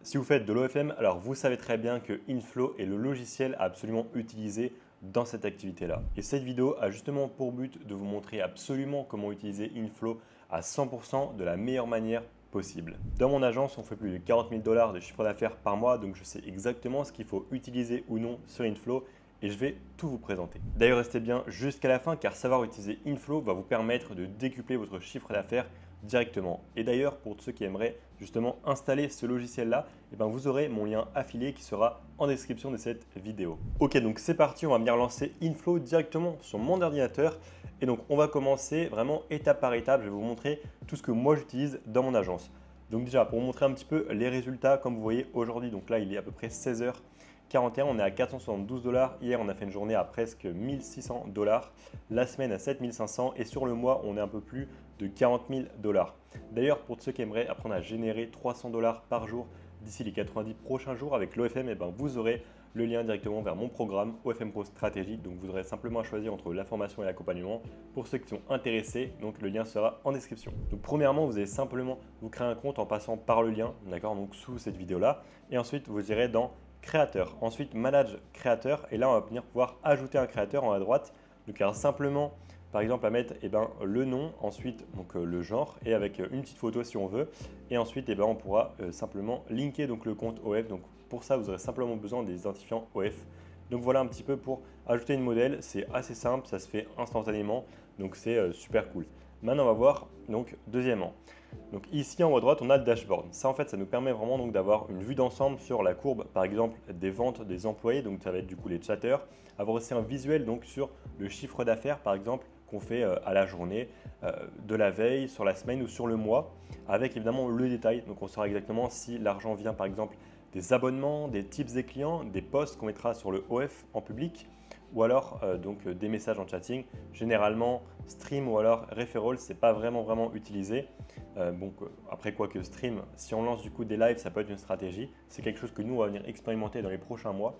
Si vous faites de l'OFM, alors vous savez très bien que Inflow est le logiciel à absolument utiliser dans cette activité-là. Et cette vidéo a justement pour but de vous montrer absolument comment utiliser Inflow à 100% de la meilleure manière possible. Dans mon agence, on fait plus de 40 000 $ de chiffre d'affaires par mois, donc je sais exactement ce qu'il faut utiliser ou non sur Inflow et je vais tout vous présenter. D'ailleurs, restez bien jusqu'à la fin car savoir utiliser Inflow va vous permettre de décupler votre chiffre d'affaires directement. Et d'ailleurs, pour ceux qui aimeraient justement installer ce logiciel-là, vous aurez mon lien affilié qui sera en description de cette vidéo. Ok, donc c'est parti, on va venir lancer Inflow directement sur mon ordinateur. Et donc, on va commencer vraiment étape par étape. Je vais vous montrer tout ce que moi j'utilise dans mon agence. Donc déjà, pour vous montrer un petit peu les résultats, comme vous voyez aujourd'hui, donc là, il est à peu près 16h41, on est à 472 $. Hier, on a fait une journée à presque 1600 $. La semaine à 7500 et sur le mois, on est un peu plus de 40 000 $. D'ailleurs, pour ceux qui aimeraient apprendre à générer 300 $ par jour d'ici les 90 prochains jours avec l'OFM, vous aurez le lien directement vers mon programme OFM Pro Stratégie. Donc, vous aurez simplement à choisir entre la formation et l'accompagnement. Pour ceux qui sont intéressés, donc le lien sera en description. Donc, premièrement, vous allez simplement vous créer un compte en passant par le lien, d'accord, donc sous cette vidéo-là. Et ensuite, vous irez dans créateur. Ensuite, manage créateur. Et là, on va venir pouvoir ajouter un créateur en haut à droite. Donc, il y aura simplement par exemple à mettre le nom, ensuite donc, le genre et avec une petite photo si on veut. Et ensuite on pourra simplement linker donc, le compte OF. Donc pour ça, vous aurez simplement besoin des identifiants OF. Donc voilà un petit peu pour ajouter une modèle. C'est assez simple, ça se fait instantanément. Donc c'est super cool. Maintenant, on va voir donc deuxièmement. Donc ici en haut à droite, on a le dashboard. Ça en fait, ça nous permet vraiment donc d'avoir une vue d'ensemble sur la courbe, par exemple des ventes des employés. Donc ça va être du coup les chatters. Avoir aussi un visuel donc sur le chiffre d'affaires, par exemple qu'on fait à la journée, de la veille, sur la semaine ou sur le mois, avec évidemment le détail. Donc on saura exactement si l'argent vient par exemple des abonnements, des tips des clients, des posts qu'on mettra sur le OF en public, ou alors des messages en chatting. Généralement, stream ou alors referral, c'est pas vraiment utilisé. Après quoi que stream, si on lance du coup des lives, ça peut être une stratégie. C'est quelque chose que nous on va venir expérimenter dans les prochains mois.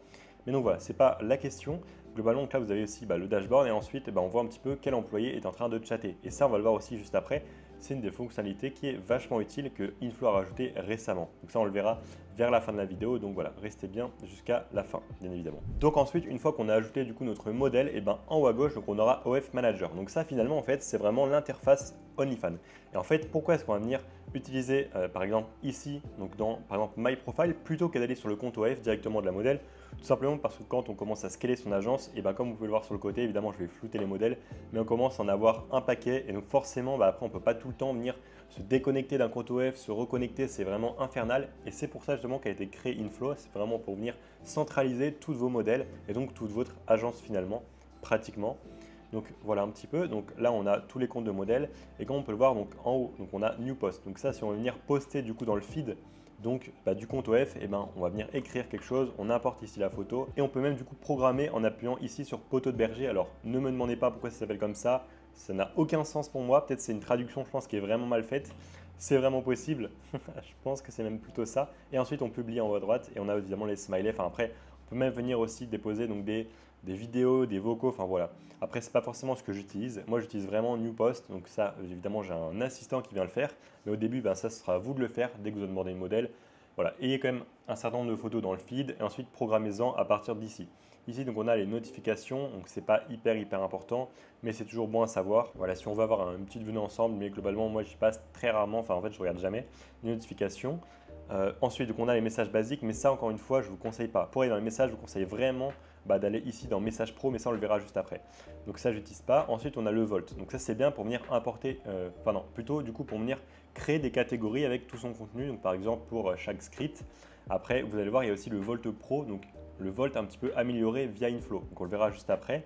Mais donc voilà, c'est pas la question. Globalement, donc là, vous avez aussi le dashboard et ensuite, on voit un petit peu quel employé est en train de chatter. Et ça, on va le voir aussi juste après. C'est une des fonctionnalités qui est vachement utile que Inflow a rajouté récemment. Donc ça, on le verra vers la fin de la vidéo. Donc voilà, restez bien jusqu'à la fin, bien évidemment. Donc ensuite, une fois qu'on a ajouté du coup notre modèle, en haut à gauche, donc on aura OF Manager. Donc ça, finalement, en fait, c'est vraiment l'interface OnlyFans. Et en fait, pourquoi est-ce qu'on va venir utiliser, par exemple, ici, donc dans, par exemple, My Profile, plutôt que d'aller sur le compte OF directement de la modèle? Tout simplement parce que quand on commence à scaler son agence, comme vous pouvez le voir sur le côté, évidemment je vais flouter les modèles, mais on commence à en avoir un paquet et donc forcément après on ne peut pas tout le temps venir se déconnecter d'un compte OF, se reconnecter, c'est vraiment infernal et c'est pour ça justement qu'a été créé Inflow, c'est vraiment pour venir centraliser tous vos modèles et donc toute votre agence finalement, pratiquement. Donc voilà un petit peu, donc là on a tous les comptes de modèles et comme on peut le voir donc en haut, donc on a New Post, donc ça si on veut venir poster du coup dans le feed donc du compte OF, on va venir écrire quelque chose, on importe ici la photo et on peut même du coup programmer en appuyant ici sur poteau de berger. Alors ne me demandez pas pourquoi ça s'appelle comme ça n'a aucun sens pour moi, peut-être c'est une traduction je pense qui est vraiment mal faite, c'est vraiment possible, je pense que c'est même plutôt ça. Et ensuite on publie en haut à droite et on a évidemment les smileys, après on peut même venir aussi déposer donc des vidéos, des vocaux, voilà. Après, c'est pas forcément ce que j'utilise. Moi, j'utilise vraiment New Post. Donc ça, évidemment, j'ai un assistant qui vient le faire. Mais au début, ça sera à vous de le faire dès que vous avez demandé le modèle. Voilà, ayez quand même un certain nombre de photos dans le feed et ensuite programmez-en à partir d'ici. Ici, donc on a les notifications, donc c'est pas hyper important, mais c'est toujours bon à savoir. Voilà, si on veut avoir une petite venue ensemble, mais globalement, moi j'y passe très rarement, en fait, je regarde jamais les notifications. Ensuite, donc on a les messages basiques, mais ça, encore une fois, je ne vous conseille pas. Pour aller dans les messages, je vous conseille vraiment d'aller ici dans Message Pro, mais ça, on le verra juste après. Donc ça, je n'utilise pas. Ensuite, on a le Volt. Donc ça, c'est bien pour venir importer, plutôt du coup pour venir créer des catégories avec tout son contenu. Donc par exemple, pour chaque script. Après, vous allez voir, il y a aussi le Volt Pro, donc le Volt un petit peu amélioré via Inflow. Donc on le verra juste après.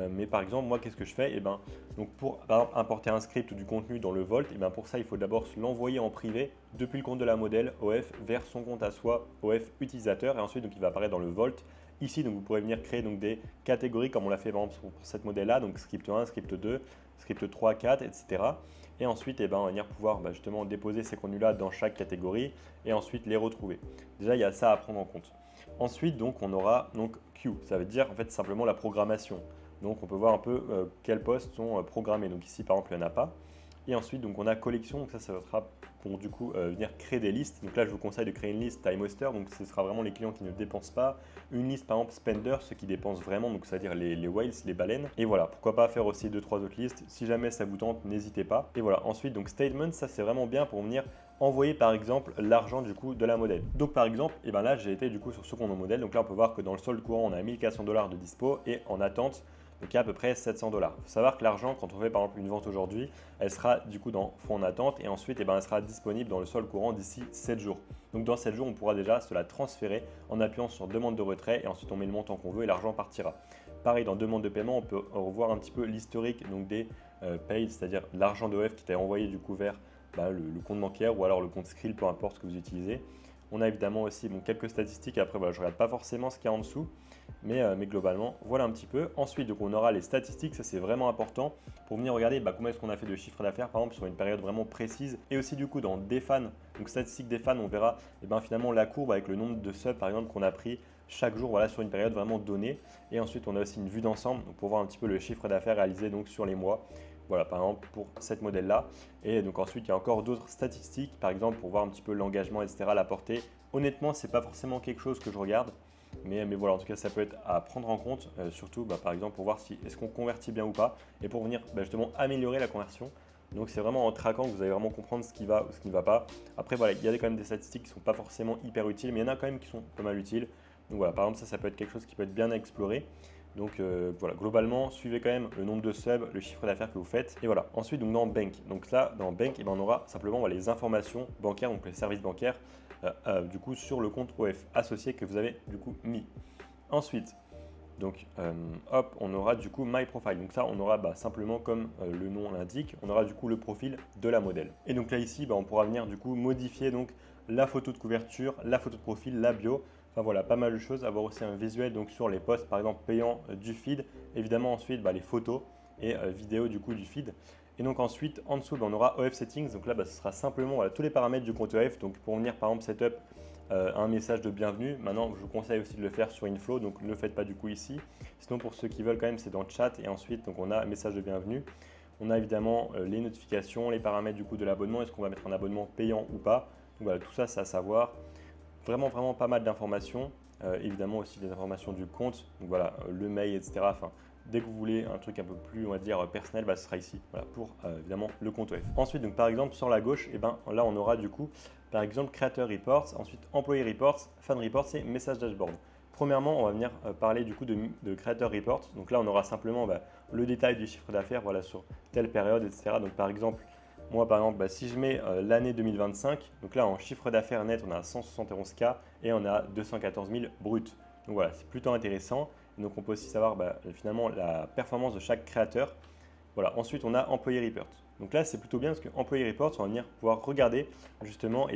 Mais par exemple, moi, qu'est-ce que je fais? Donc pour par exemple, importer un script ou du contenu dans le Volt, pour ça, il faut d'abord l'envoyer en privé depuis le compte de la modèle OF vers son compte à soi OF utilisateur. Et ensuite, donc, il va apparaître dans le Volt. Ici, donc, vous pourrez venir créer donc, des catégories comme on l'a fait par exemple, pour cette modèle-là. Donc script 1, script 2, script 3, 4, etc. Et ensuite, on va venir pouvoir justement déposer ces contenus-là dans chaque catégorie et ensuite les retrouver. Déjà, il y a ça à prendre en compte. Ensuite, donc, on aura donc Q. Ça veut dire en fait simplement la programmation. Donc on peut voir un peu quels posts sont programmés. Donc ici par exemple il n'y en a pas. Et ensuite, donc, on a collection, donc ça sera pour du coup venir créer des listes. Donc là, je vous conseille de créer une liste Time Waster, donc ce sera vraiment les clients qui ne dépensent pas. Une liste par exemple Spender, ceux qui dépensent vraiment, donc c'est-à-dire les whales, les baleines. Et voilà, pourquoi pas faire aussi 2-3 autres listes. Si jamais ça vous tente, n'hésitez pas. Et voilà, ensuite, donc Statement, ça c'est vraiment bien pour venir envoyer par exemple l'argent du coup de la modèle. Donc par exemple, et ben là j'ai été du coup sur ce compte modèle. Donc là on peut voir que dans le solde courant on a 1400 $ de dispo et en attente donc il y a à peu près 700 $. Il faut savoir que l'argent, quand on fait par exemple une vente aujourd'hui, elle sera du coup dans fonds en attente et ensuite elle sera disponible dans le solde courant d'ici 7 jours. Donc dans 7 jours, on pourra déjà se la transférer en appuyant sur demande de retrait et ensuite on met le montant qu'on veut et l'argent partira. Pareil, dans demande de paiement, on peut revoir un petit peu l'historique donc des paid, c'est-à-dire l'argent d'OF qui était envoyé du coup vers le compte bancaire ou alors le compte Skrill, peu importe ce que vous utilisez. On a évidemment aussi quelques statistiques. Après, voilà, je ne regarde pas forcément ce qu'il y a en dessous, mais globalement, voilà un petit peu. Ensuite, donc, on aura les statistiques. Ça, c'est vraiment important pour venir regarder combien est-ce qu'on a fait de chiffre d'affaires, par exemple, sur une période vraiment précise. Et aussi, du coup, dans des fans, donc statistiques des fans, on verra finalement la courbe avec le nombre de subs, par exemple, qu'on a pris chaque jour sur une période vraiment donnée. Et ensuite, on a aussi une vue d'ensemble pour voir un petit peu le chiffre d'affaires réalisé donc, sur les mois. Voilà, par exemple, pour cette modèle-là. Et donc ensuite, il y a encore d'autres statistiques, par exemple, pour voir un petit peu l'engagement, etc., la portée. Honnêtement, ce n'est pas forcément quelque chose que je regarde. Mais voilà, en tout cas, ça peut être à prendre en compte, surtout, par exemple, pour voir si est-ce qu'on convertit bien ou pas, et pour venir justement améliorer la conversion. Donc c'est vraiment en traquant que vous allez vraiment comprendre ce qui va ou ce qui ne va pas. Après, voilà, il y a quand même des statistiques qui ne sont pas forcément hyper utiles, mais il y en a quand même qui sont pas mal utiles. Donc voilà, par exemple, ça peut être quelque chose qui peut être bien à explorer. Donc voilà, globalement, suivez quand même le nombre de subs, le chiffre d'affaires que vous faites. Et voilà, ensuite, donc dans Bank. Donc là, dans Bank, on aura simplement les informations bancaires, donc les services bancaires, du coup, sur le compte OF associé que vous avez du coup mis. Ensuite, donc hop, on aura du coup My Profile. Donc ça, on aura simplement, comme le nom l'indique, on aura du coup le profil de la modèle. Et donc là, ici, on pourra venir du coup modifier donc la photo de couverture, la photo de profil, la bio. Enfin voilà, pas mal de choses. Avoir aussi un visuel donc sur les posts, par exemple payants du feed. Évidemment ensuite les photos et vidéos du coup du feed. Et donc ensuite en dessous on aura OF Settings. Donc là ce sera simplement tous les paramètres du compte OF. Donc pour venir par exemple setup un message de bienvenue. Maintenant je vous conseille aussi de le faire sur Inflow. Donc ne le faites pas du coup ici. Sinon pour ceux qui veulent quand même c'est dans le chat. Et ensuite donc on a un message de bienvenue. On a évidemment les notifications, les paramètres du coup de l'abonnement. Est-ce qu'on va mettre un abonnement payant ou pas. Donc voilà, tout ça c'est à savoir. Vraiment pas mal d'informations. Évidemment aussi des informations du compte, donc voilà, le mail, etc. Enfin, dès que vous voulez un truc un peu plus, on va dire, personnel, ce sera ici, voilà, pour évidemment le compte OF. Ensuite, donc par exemple, sur la gauche, là on aura du coup, par exemple, Creator Reports, ensuite Employee Reports, Fan Reports et Message Dashboard. Premièrement, on va venir parler du coup de Creator Reports. Donc là, on aura simplement le détail du chiffre d'affaires, voilà, sur telle période, etc. Donc par exemple, moi, par exemple, si je mets l'année 2025, donc là, en chiffre d'affaires net, on a 171K et on a 214 000 bruts. Donc voilà, c'est plutôt intéressant. Et donc, on peut aussi savoir finalement la performance de chaque créateur. Voilà. Ensuite, on a Employee Report. Donc là, c'est plutôt bien parce que Employee Report, on va venir pouvoir regarder justement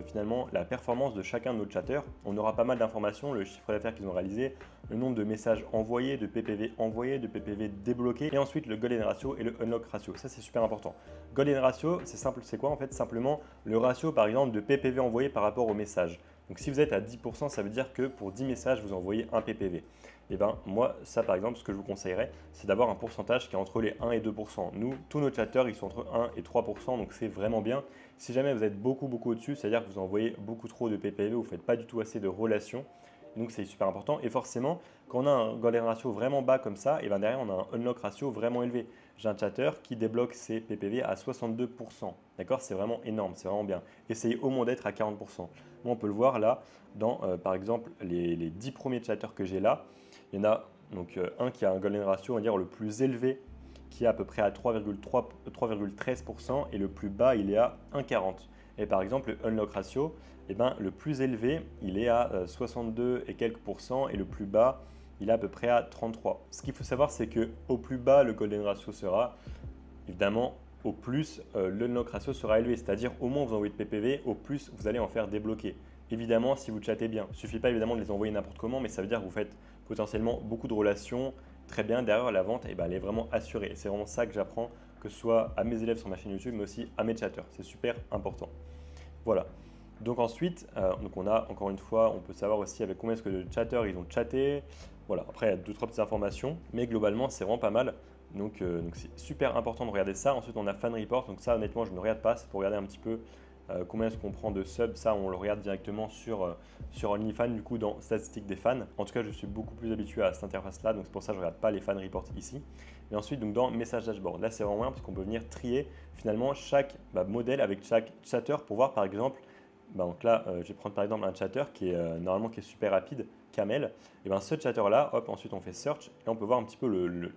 finalement la performance de chacun de nos chatteurs. On aura pas mal d'informations, le chiffre d'affaires qu'ils ont réalisé, le nombre de messages envoyés, de PPV envoyés, de PPV débloqués, et ensuite le Golden Ratio et le Unlock Ratio. Ça, c'est super important. Golden Ratio, c'est simple, c'est quoi en fait? Simplement le ratio par exemple de PPV envoyé par rapport au message. Donc si vous êtes à 10%, ça veut dire que pour 10 messages, vous envoyez un PPV. Et moi, ça par exemple, ce que je vous conseillerais, c'est d'avoir un pourcentage qui est entre les 1 et 2%. Nous, tous nos chatteurs, ils sont entre 1 et 3%, donc c'est vraiment bien. Si jamais vous êtes beaucoup au-dessus, c'est-à-dire que vous envoyez beaucoup trop de PPV, vous ne faites pas du tout assez de relations, donc c'est super important. Et forcément, quand on a un golden ratio vraiment bas comme ça, et derrière on a un unlock ratio vraiment élevé. J'ai un chatter qui débloque ses PPV à 62%. D'accord? C'est vraiment énorme, c'est vraiment bien. Essayez au moins d'être à 40%. Moi, on peut le voir là, dans par exemple les 10 premiers chatters que j'ai là. Il y en a donc un qui a un golden ratio, on va dire le plus élevé, qui est à peu près à 3,13% et le plus bas, il est à 1,40. Et par exemple, le unlock ratio, le plus élevé, il est à 62 et quelques pourcents et le plus bas, il est à peu près à 33. Ce qu'il faut savoir, c'est qu'au plus bas, le golden ratio sera, évidemment, au plus, le unlock ratio sera élevé. C'est-à-dire, au moins vous envoyez de PPV, au plus vous allez en faire débloquer. Évidemment, si vous chattez bien. Il ne suffit pas évidemment de les envoyer n'importe comment, mais ça veut dire que vous faites potentiellement beaucoup de relations. Très bien, derrière la vente, elle est vraiment assurée. C'est vraiment ça que j'apprends, que ce soit à mes élèves sur ma chaîne YouTube, mais aussi à mes chatteurs. C'est super important. Voilà. Donc ensuite, on a encore une fois, on peut savoir aussi avec combien est-ce que de chatteurs ils ont chatté. Voilà, après il y a 2-3 petites informations, mais globalement c'est vraiment pas mal Donc c'est super important de regarder ça. Ensuite, on a Fan Report. Donc ça, honnêtement, je ne regarde pas. C'est pour regarder un petit peu combien est-ce qu'on prend de subs. Ça, on le regarde directement sur OnlyFans, du coup, dans statistiques des fans. En tout cas, je suis beaucoup plus habitué à cette interface-là. Donc c'est pour ça que je ne regarde pas les Fan Reports ici. Et ensuite, donc dans Message Dashboard. Là, c'est vraiment bien parce qu'on peut venir trier finalement chaque modèle avec chaque chatter pour voir, par exemple, donc là, je vais prendre par exemple un chatter qui est normalement qui est super rapide, Camel. Et bien ce chatter-là, hop, ensuite on fait search et on peut voir un petit peu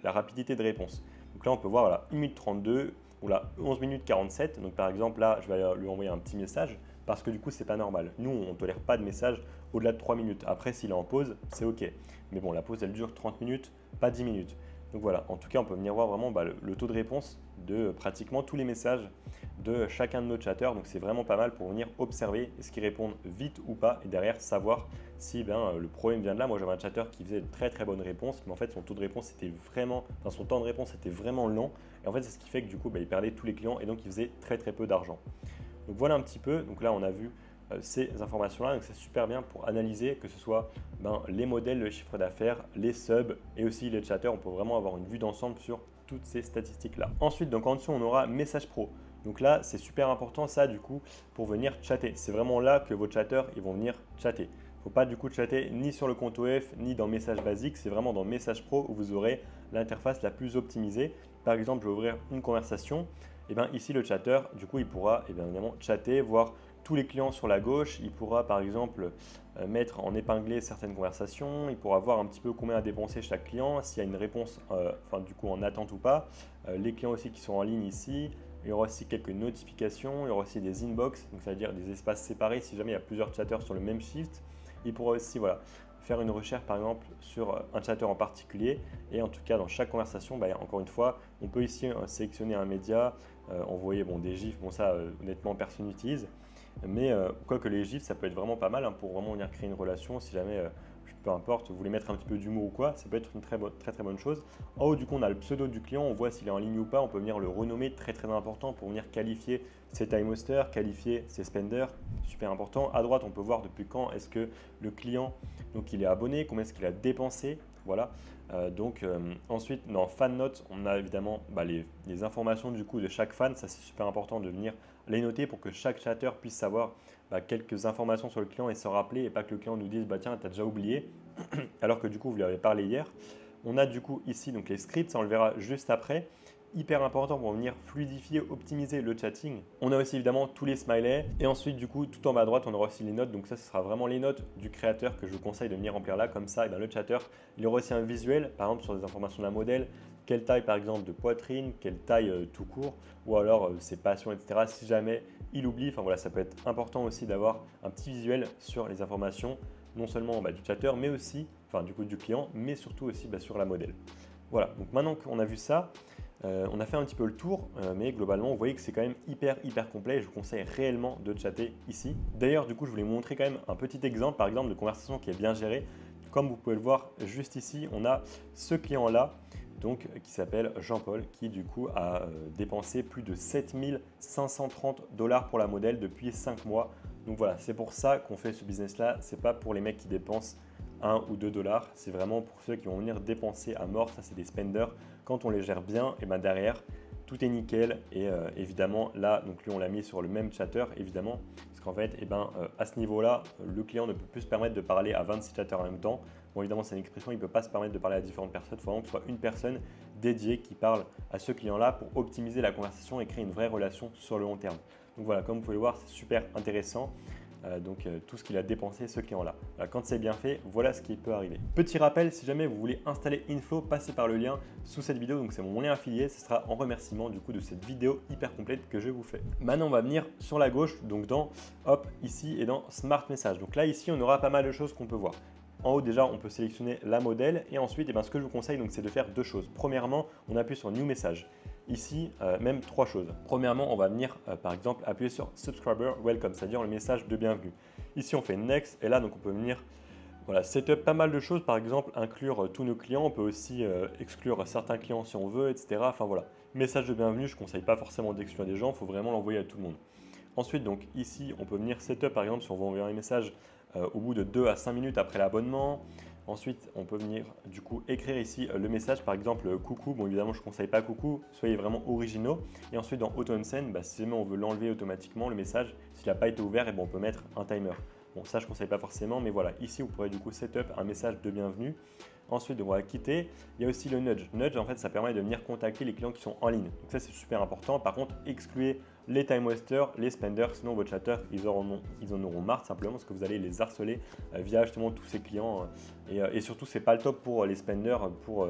la rapidité de réponse. Donc là, on peut voir voilà, 1 minute 32 ou là 11 minutes 47. Donc par exemple, là, je vais lui envoyer un petit message parce que du coup, c'est pas normal. Nous, on ne tolère pas de message au-delà de 3 minutes. Après, s'il est en pause, c'est OK. Mais bon, la pause, elle dure 30 minutes, pas 10 minutes. Donc voilà, en tout cas, on peut venir voir vraiment le taux de réponse de pratiquement tous les messages de chacun de nos chatters. Donc c'est vraiment pas mal pour venir observer est-ce qu'ils répondent vite ou pas et derrière savoir si le problème vient de là. Moi j'avais un chatter qui faisait de très très bonnes réponses, mais en fait son taux de réponse était vraiment, son temps de réponse était vraiment lent. Et en fait c'est ce qui fait que du coup il perdait tous les clients et donc il faisait très très peu d'argent. Donc voilà un petit peu, donc là on a vu ces informations-là, donc c'est super bien pour analyser que ce soit les modèles, le chiffre d'affaires, les subs et aussi les chatters. On peut vraiment avoir une vue d'ensemble sur toutes ces statistiques-là. Ensuite, donc en dessous, on aura Message Pro. Donc là, c'est super important ça du coup pour venir chatter. C'est vraiment là que vos chatters ils vont venir chatter. Il ne faut pas du coup chatter ni sur le compte OF ni dans Message Basique. C'est vraiment dans Message Pro où vous aurez l'interface la plus optimisée. Par exemple, je vais ouvrir une conversation. Et bien ici, le chatter, du coup, il pourra évidemment chatter, voir tous les clients sur la gauche. Il pourra par exemple mettre en épinglé certaines conversations. Il pourra voir un petit peu combien a dépensé chaque client, s'il y a une réponse du coup en attente ou pas. Les clients aussi qui sont en ligne ici. Il y aura aussi quelques notifications, il y aura aussi des inbox, donc ça veut dire des espaces séparés si jamais il y a plusieurs chatters sur le même shift. Il pourra aussi faire une recherche par exemple sur un chatter en particulier et en tout cas dans chaque conversation, encore une fois, on peut ici sélectionner un média, envoyer des gifs, ça honnêtement personne n'utilise, mais quoique les gifs ça peut être vraiment pas mal pour vraiment venir créer une relation si jamais peu importe, vous voulez mettre un petit peu d'humour ou quoi, ça peut être une très bonne chose. En haut, du coup, on a le pseudo du client, on voit s'il est en ligne ou pas, on peut venir le renommer, très important pour venir qualifier ses time hosters, qualifier ses spenders, super important. À droite, on peut voir depuis quand est-ce que le client il est abonné, combien est-ce qu'il a dépensé, voilà. Ensuite, dans Fan Notes, on a évidemment les informations du coup de chaque fan, ça c'est super important de venir les noter pour que chaque chatter puisse savoir quelques informations sur le client et se rappeler et pas que le client nous dise tiens, tu as déjà oublié alors que du coup vous lui avez parlé hier. On a du coup ici donc les scripts, ça on le verra juste après. Hyper important pour venir fluidifier, optimiser le chatting. On a aussi évidemment tous les smileys et ensuite du coup tout en bas à droite on aura aussi les notes. Donc ça ce sera vraiment les notes du créateur que je vous conseille de venir remplir là comme ça. Et le chatter il y aura aussi un visuel par exemple sur des informations d'un modèle. Quelle taille par exemple de poitrine, quelle taille tout court ou alors ses passions etc. Si jamais il oublie, ça peut être important aussi d'avoir un petit visuel sur les informations non seulement du chatter mais aussi du coup du client mais surtout aussi sur la modèle. Voilà, donc maintenant qu'on a vu ça, on a fait un petit peu le tour, mais globalement, vous voyez que c'est quand même hyper complet et je vous conseille réellement de chatter ici. D'ailleurs, du coup, je voulais vous montrer quand même un petit exemple, par exemple, de conversation qui est bien gérée. Comme vous pouvez le voir juste ici, on a ce client-là, donc qui s'appelle Jean-Paul, qui du coup a dépensé plus de 7 530 $ pour la modèle depuis 5 mois. Donc voilà, c'est pour ça qu'on fait ce business-là. C'est pas pour les mecs qui dépensent 1 ou 2 $, c'est vraiment pour ceux qui vont venir dépenser à mort. Ça, c'est des spenders. Quand on les gère bien, et derrière, tout est nickel. Et évidemment, là, donc lui, on l'a mis sur le même chatter, évidemment, parce qu'en fait, à ce niveau-là, le client ne peut plus se permettre de parler à 26 chatters en même temps. Bon, évidemment, c'est une expression, il ne peut pas se permettre de parler à différentes personnes. Il faut vraiment que ce soit une personne dédiée qui parle à ce client-là pour optimiser la conversation et créer une vraie relation sur le long terme. Donc voilà, comme vous pouvez le voir, c'est super intéressant. Tout ce qu'il a dépensé ce client-là. Quand c'est bien fait, voilà ce qui peut arriver. Petit rappel, si jamais vous voulez installer Inflow, passez par le lien sous cette vidéo. Donc c'est mon lien affilié, ce sera en remerciement du coup de cette vidéo hyper complète que je vous fais. Maintenant, on va venir sur la gauche, donc dans ici et dans Smart Message. Donc là ici, on aura pas mal de choses qu'on peut voir. En haut, déjà, on peut sélectionner la modèle et ensuite, ce que je vous conseille, c'est de faire deux choses. Premièrement, on appuie sur New Message. Ici, même trois choses. Premièrement, on va venir, par exemple, appuyer sur Subscriber Welcome, c'est-à-dire le message de bienvenue. Ici, on fait Next et là, donc on peut venir setup pas mal de choses. Par exemple, inclure tous nos clients. On peut aussi exclure certains clients si on veut, etc. Enfin voilà, message de bienvenue, je ne conseille pas forcément d'exclure des gens, il faut vraiment l'envoyer à tout le monde. Ensuite, donc ici, on peut venir setup, par exemple, si on veut envoyer un message au bout de 2 à 5 minutes après l'abonnement. Ensuite, on peut venir du coup écrire ici le message, par exemple coucou. Bon, évidemment, je ne conseille pas coucou, soyez vraiment originaux. Et ensuite, dans Auto Unsend, si jamais on veut l'enlever automatiquement, le message, s'il n'a pas été ouvert, on peut mettre un timer. Bon, ça, je ne conseille pas forcément, mais voilà. Ici, vous pourrez du coup setup un message de bienvenue. Ensuite, on va quitter. Il y a aussi le nudge. Nudge, en fait, ça permet de venir contacter les clients qui sont en ligne. Donc ça, c'est super important. Par contre, excluez les time wasters, les spenders, sinon votre chatter, ils en auront marre simplement parce que vous allez les harceler via justement tous ces clients. Et surtout, c'est pas le top pour les spenders, pour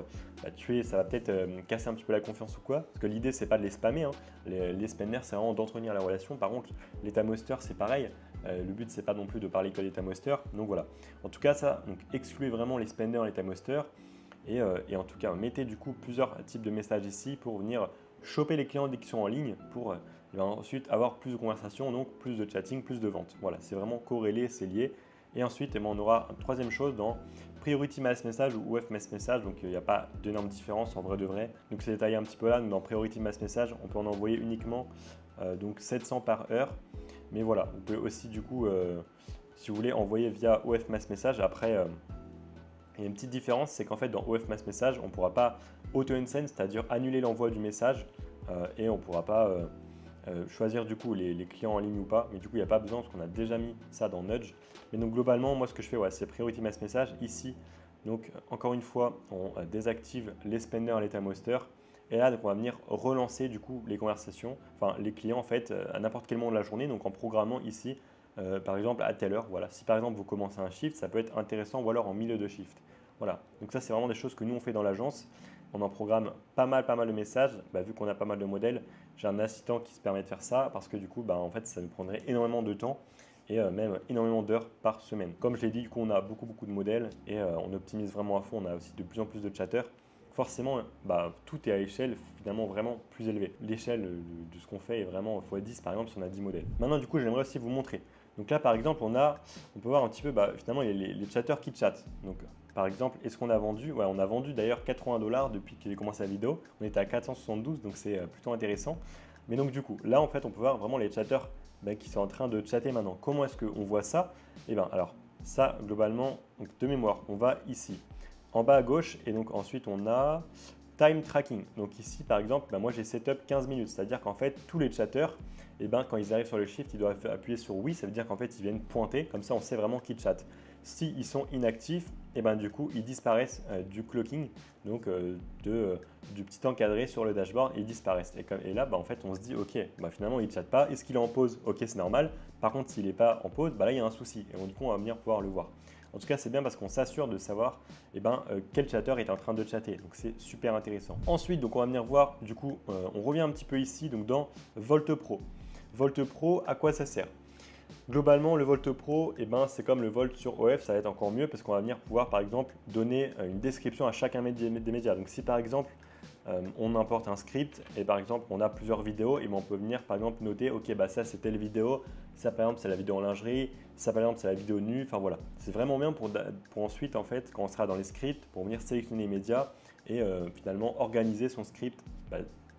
tuer, ça va peut-être casser un petit peu la confiance ou quoi. Parce que l'idée, c'est pas de les spammer. Hein. Les spenders, c'est vraiment d'entretenir la relation. Par contre, les time wasters, c'est pareil. Le but, c'est pas non plus de parler que des time wasters. Donc voilà. En tout cas, ça, donc excluez vraiment les spenders et les time wasters. Et en tout cas, mettez du coup plusieurs types de messages ici pour venir choper les clients dès qu'ils sont en ligne pour ensuite avoir plus de conversations, donc plus de chatting, plus de ventes. Voilà, c'est vraiment corrélé, c'est lié. Et ensuite, on aura une troisième chose dans Priority Mass Message ou UF Mass Message. Donc, il n'y a pas d'énorme différence en vrai de vrai. Donc, c'est détaillé un petit peu là. Donc, dans Priority Mass Message, on peut en envoyer uniquement donc 700 par heure. Mais voilà, vous pouvez aussi du coup, si vous voulez, envoyer via OF Mass Message. Après, il y a une petite différence, c'est qu'en fait, dans OF Mass Message, on ne pourra pas auto-unsend, c'est-à-dire annuler l'envoi du message et on ne pourra pas choisir du coup les clients en ligne ou pas. Mais du coup, il n'y a pas besoin parce qu'on a déjà mis ça dans Nudge. Mais donc, globalement, moi, ce que je fais, c'est Priority Mass Message. Ici, donc, encore une fois, on désactive les spenders et les time wasters. Et là, donc, on va venir relancer du coup les conversations, enfin les clients en fait, à n'importe quel moment de la journée. Donc, en programmant ici, par exemple, à telle heure. Voilà. Si par exemple, vous commencez un shift, ça peut être intéressant ou alors en milieu de shift. Voilà. Donc, ça, c'est vraiment des choses que nous, on fait dans l'agence. On en programme pas mal de messages. Vu qu'on a pas mal de modèles, j'ai un assistant qui se permet de faire ça parce que du coup, en fait, ça nous prendrait énormément de temps et même énormément d'heures par semaine. Comme je l'ai dit, du coup, on a beaucoup de modèles et on optimise vraiment à fond. On a aussi de plus en plus de chatters. Forcément, tout est à échelle finalement vraiment plus élevée. L'échelle de ce qu'on fait est vraiment x10 par exemple si on a 10 modèles. Maintenant, du coup, j'aimerais aussi vous montrer. Donc là, par exemple, on peut voir un petit peu finalement les chatters qui chattent. Donc, par exemple, est-ce qu'on a vendu? Ouais, on a vendu d'ailleurs 80 $ depuis que j'ai commencé la vidéo. On était à 472, donc c'est plutôt intéressant. Mais donc, du coup, là, en fait, on peut voir vraiment les chatters qui sont en train de chatter maintenant. Comment est-ce qu'on voit ça? Eh bien, alors, ça, globalement, donc, de mémoire, on va ici en bas à gauche et donc ensuite on a time tracking. Donc ici par exemple, moi j'ai setup 15 minutes, c'est-à-dire qu'en fait tous les chatters, quand ils arrivent sur le shift, ils doivent appuyer sur oui, ça veut dire qu'en fait ils viennent pointer, comme ça on sait vraiment qu'ils chattent. S'ils sont inactifs, du coup ils disparaissent du clocking, donc du petit encadré sur le dashboard, ils disparaissent. Et là en fait on se dit ok, finalement il ne chatte pas, est-ce qu'il est en pause? Ok, c'est normal. Par contre s'il n'est pas en pause, là il y a un souci et du coup on va venir pouvoir le voir. En tout cas, c'est bien parce qu'on s'assure de savoir quel chatter est en train de chatter. Donc, c'est super intéressant. Ensuite, donc, on va venir voir, du coup, on revient un petit peu ici donc dans Volt Pro. Volt Pro, à quoi ça sert? Globalement, le Volt Pro, c'est comme le Volt sur OF, ça va être encore mieux parce qu'on va venir pouvoir, par exemple, donner une description à chacun des médias. Donc, si par exemple, on importe un script et par exemple on a plusieurs vidéos et on peut venir par exemple noter ok ça c'est telle vidéo, ça par exemple c'est la vidéo en lingerie, ça par exemple c'est la vidéo nue, enfin voilà. C'est vraiment bien pour ensuite en fait quand on sera dans les scripts pour venir sélectionner les médias et finalement organiser son script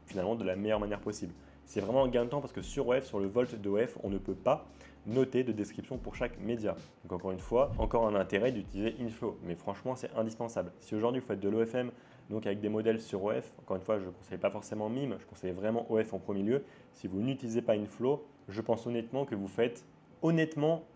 finalement de la meilleure manière possible. C'est vraiment un gain de temps parce que sur OF, sur le Volt de OF, on ne peut pas noter de description pour chaque média. Donc encore une fois, encore un intérêt d'utiliser Inflow, mais franchement c'est indispensable. Si aujourd'hui vous faites de l'OFM, donc avec des modèles sur OF, encore une fois je ne conseille pas forcément MIME, je conseille vraiment OF en premier lieu. Si vous n'utilisez pas Inflow, je pense honnêtement que vous faites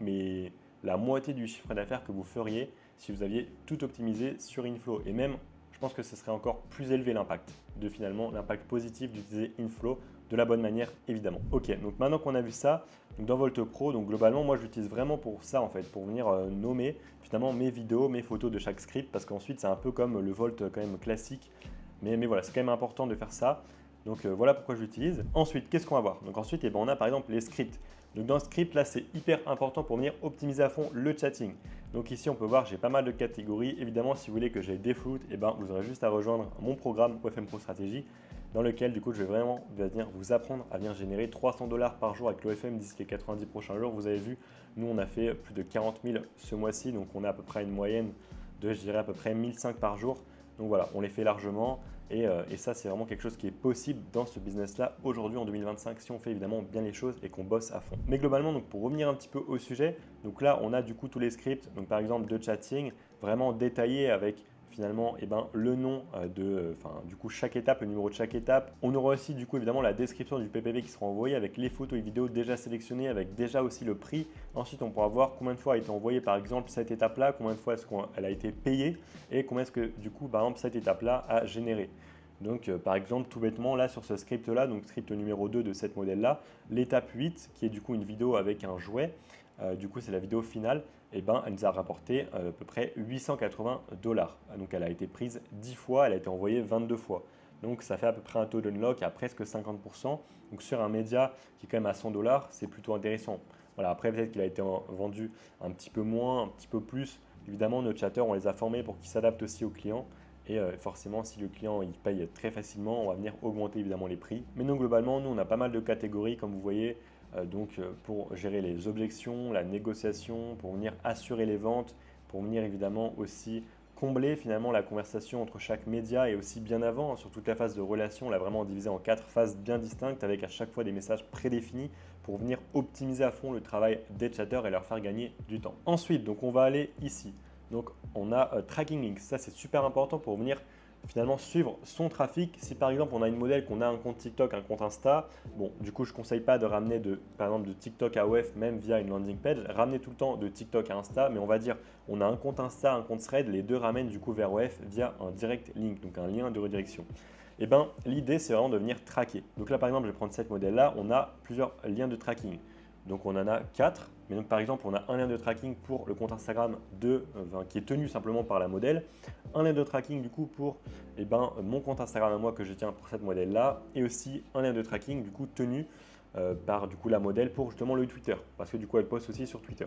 mais la moitié du chiffre d'affaires que vous feriez si vous aviez tout optimisé sur Inflow. Et même, je pense que ce serait encore plus élevé l'impact, l'impact positif d'utiliser Inflow de la bonne manière évidemment. Ok, donc maintenant qu'on a vu ça, donc dans Volt Pro, donc globalement moi j'utilise vraiment pour ça en fait, pour venir nommer finalement mes vidéos, mes photos de chaque script, parce qu'ensuite c'est un peu comme le Volt quand même classique, mais voilà, c'est quand même important de faire ça. Donc voilà pourquoi je l'utilise. Ensuite, qu'est-ce qu'on va voir? Donc ensuite, on a par exemple les scripts. Donc dans le script, là, c'est hyper important pour venir optimiser à fond le chatting. Donc ici, on peut voir, j'ai pas mal de catégories. Évidemment, si vous voulez que j'ai des floutes, vous aurez juste à rejoindre mon programme OFM Pro Stratégie, dans lequel, du coup, je vais vraiment venir vous apprendre à venir générer 300 $ par jour avec l'OFM d'ici les 90 prochains jours. Vous avez vu, nous, on a fait plus de 40 000 ce mois-ci, donc on a à peu près une moyenne de, je dirais, à peu près 1005 par jour. Donc voilà, on les fait largement et ça, c'est vraiment quelque chose qui est possible dans ce business-là aujourd'hui en 2025 si on fait évidemment bien les choses et qu'on bosse à fond. Mais globalement, donc pour revenir un petit peu au sujet, donc là, on a du coup tous les scripts, donc par exemple de chatting, vraiment détaillés avec finalement le nom du coup chaque étape, le numéro de chaque étape. On aura aussi du coup évidemment la description du PPV qui sera envoyé avec les photos et vidéos déjà sélectionnées, avec déjà aussi le prix. Ensuite, on pourra voir combien de fois a été envoyé par exemple cette étape-là, combien de fois est-ce qu'elle a été payée et combien est-ce que du coup par exemple cette étape-là a généré. Donc par exemple tout bêtement là sur ce script-là, donc script numéro 2 de cette modèle-là, l'étape 8 qui est du coup une vidéo avec un jouet, du coup c'est la vidéo finale, et elle nous a rapporté à peu près 880 $. Donc elle a été prise 10 fois, elle a été envoyée 22 fois. Donc ça fait à peu près un taux d'unlock à presque 50%. Donc sur un média qui est quand même à 100 $, c'est plutôt intéressant. Voilà, après peut-être qu'il a été vendu un petit peu moins, un petit peu plus. Évidemment, nos chatters, on les a formés pour qu'ils s'adaptent aussi aux clients. Et forcément, si le client il paye très facilement, on va venir augmenter évidemment les prix. Mais non, globalement, nous, on a pas mal de catégories, comme vous voyez, pour gérer les objections, la négociation, pour venir assurer les ventes, pour venir évidemment aussi combler finalement la conversation entre chaque média et aussi bien avant, sur toute la phase de relation, on l'a vraiment divisé en 4 phases bien distinctes avec à chaque fois des messages prédéfinis pour venir optimiser à fond le travail des chatters et leur faire gagner du temps. Ensuite, donc on va aller ici. Donc on a Tracking Links, ça c'est super important pour venir finalement suivre son trafic. Si par exemple on a une modèle, qu'on a un compte TikTok, un compte Insta, bon du coup je ne conseille pas de ramener par exemple de TikTok à OF même via une landing page, ramener tout le temps de TikTok à Insta, mais on va dire on a un compte Insta, un compte Thread, les deux ramènent du coup vers OF via un direct link, donc un lien de redirection. Et l'idée c'est vraiment de venir traquer. Donc là par exemple je vais prendre cette modèle là, on a plusieurs liens de tracking. Donc on en a 4, mais donc par exemple on a un lien de tracking pour le compte Instagram qui est tenu simplement par la modèle, un lien de tracking du coup pour mon compte Instagram à moi que je tiens pour cette modèle là, et aussi un lien de tracking du coup tenu par du coup la modèle pour justement le Twitter, parce que du coup elle poste aussi sur Twitter.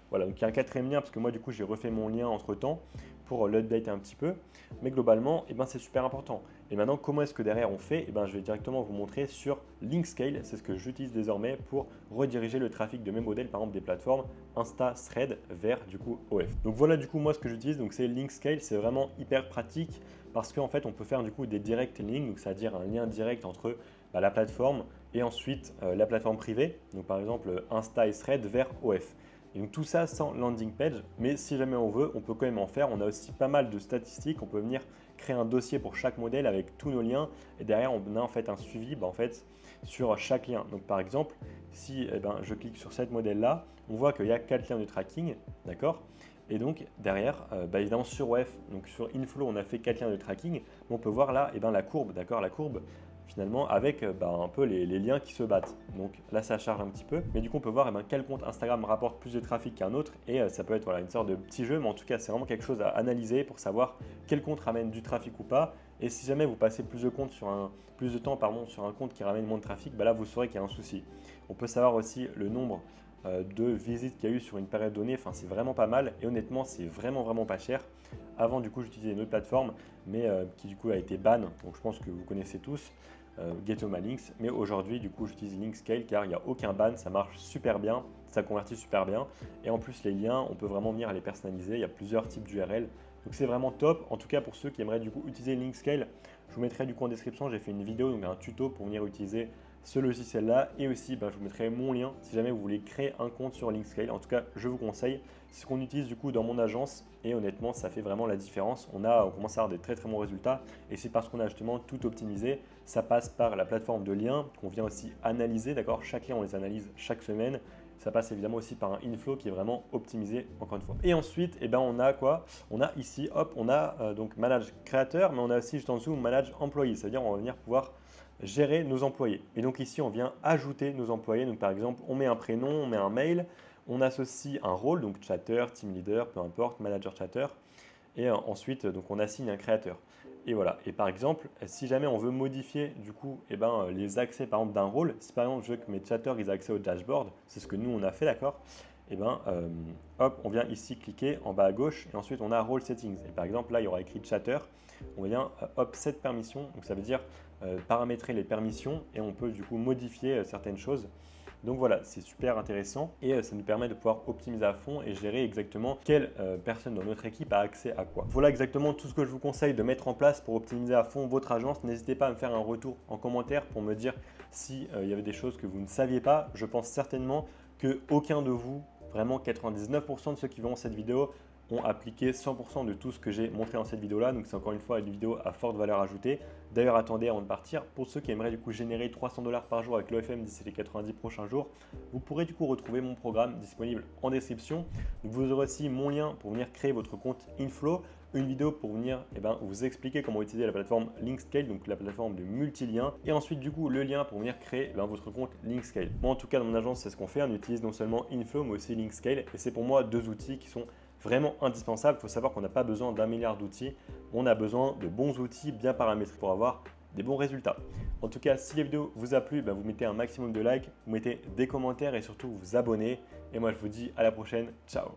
Voilà, donc il y a un quatrième lien parce que moi du coup j'ai refait mon lien entre temps pour l'update un petit peu, mais globalement c'est super important. Et maintenant comment est-ce que derrière on fait? Je vais directement vous montrer sur Linkscale, c'est ce que j'utilise désormais pour rediriger le trafic de mes modèles, par exemple des plateformes Insta, Thread vers du coup OF. Donc voilà du coup moi ce que j'utilise, donc c'est Linkscale, c'est vraiment hyper pratique parce qu'en fait on peut faire du coup des direct links, donc c'est-à-dire un lien direct entre la plateforme et ensuite la plateforme privée, donc par exemple Insta et Thread vers OF. Et donc tout ça sans landing page, mais si jamais on veut, on peut quand même en faire. On a aussi pas mal de statistiques, on peut venir créer un dossier pour chaque modèle avec tous nos liens et derrière on a en fait un suivi sur chaque lien. Donc par exemple, si je clique sur cette modèle-là, on voit qu'il y a 4 liens de tracking, d'accord? Et donc derrière, évidemment sur OF, donc sur Inflow, on a fait 4 liens de tracking, mais on peut voir là la courbe, d'accord? La courbe finalement avec un peu les liens qui se battent. Donc là ça charge un petit peu, mais du coup on peut voir quel compte Instagram rapporte plus de trafic qu'un autre et ça peut être une sorte de petit jeu, mais en tout cas c'est vraiment quelque chose à analyser pour savoir quel compte ramène du trafic ou pas. Et si jamais vous passez plus de temps sur un compte qui ramène moins de trafic, là vous saurez qu'il y a un souci. On peut savoir aussi le nombre de visites qu'il y a eu sur une période donnée, c'est vraiment pas mal et honnêtement c'est vraiment pas cher. Avant du coup j'utilisais une autre plateforme mais qui du coup a été ban, donc je pense que vous connaissez tous. GetOmaLinks, mais aujourd'hui du coup j'utilise Linkscale car il n'y a aucun ban, ça marche super bien, ça convertit super bien et en plus les liens on peut vraiment venir les personnaliser, il y a plusieurs types d'URL donc c'est vraiment top. En tout cas pour ceux qui aimeraient du coup utiliser Linkscale, je vous mettrai du coup en description, j'ai fait une vidéo, donc un tuto pour venir utiliser ce logiciel là et aussi je vous mettrai mon lien si jamais vous voulez créer un compte sur Linkscale. En tout cas je vous conseille, c'est ce qu'on utilise du coup dans mon agence et honnêtement ça fait vraiment la différence. On commence à avoir des très bons résultats et c'est parce qu'on a justement tout optimisé. Ça passe par la plateforme de liens qu'on vient aussi analyser, d'accord? Chaque lien on les analyse chaque semaine. Ça passe évidemment aussi par un inflow qui est vraiment optimisé encore une fois. Et ensuite, on a quoi? On a ici, hop, on a donc manage créateur, mais on a aussi juste en dessous manage employé. C'est-à-dire on va venir pouvoir gérer nos employés. Et donc ici, on vient ajouter nos employés. Donc par exemple, on met un prénom, on met un mail, on associe un rôle, donc chatter, team leader, peu importe, manager chatter. Et ensuite, donc on assigne un créateur. Et voilà. Et par exemple, si jamais on veut modifier du coup les accès par exemple d'un rôle, si par exemple je veux que mes chatters ils aient accès au dashboard, c'est ce que nous on a fait, d'accord? Hop, on vient ici cliquer en bas à gauche et ensuite on a role settings. Et par exemple là il y aura écrit chatter, on vient hop set permission, donc ça veut dire paramétrer les permissions et on peut du coup modifier certaines choses. Donc voilà, c'est super intéressant et ça nous permet de pouvoir optimiser à fond et gérer exactement quelle personne dans notre équipe a accès à quoi. Voilà exactement tout ce que je vous conseille de mettre en place pour optimiser à fond votre agence. N'hésitez pas à me faire un retour en commentaire pour me dire s'il y avait des choses que vous ne saviez pas. Je pense certainement qu'aucun de vous, vraiment 99% de ceux qui verront cette vidéo, ont appliqué 100% de tout ce que j'ai montré dans cette vidéo-là. Donc c'est encore une fois une vidéo à forte valeur ajoutée. D'ailleurs, attendez avant de partir, pour ceux qui aimeraient du coup générer 300 $ par jour avec l'OFM d'ici les 90 prochains jours, vous pourrez du coup retrouver mon programme disponible en description. Donc, vous aurez aussi mon lien pour venir créer votre compte Inflow, une vidéo pour venir vous expliquer comment utiliser la plateforme Linkscale, donc la plateforme de multi-liens, et ensuite du coup le lien pour venir créer votre compte Linkscale. Moi en tout cas dans mon agence c'est ce qu'on fait, on utilise non seulement Inflow mais aussi Linkscale, et c'est pour moi deux outils qui sont vraiment indispensable. Il faut savoir qu'on n'a pas besoin d'1 milliard d'outils, on a besoin de bons outils bien paramétrés pour avoir des bons résultats. En tout cas, si la vidéo vous a plu, vous mettez un maximum de likes, vous mettez des commentaires et surtout vous abonnez. Et moi je vous dis à la prochaine, ciao.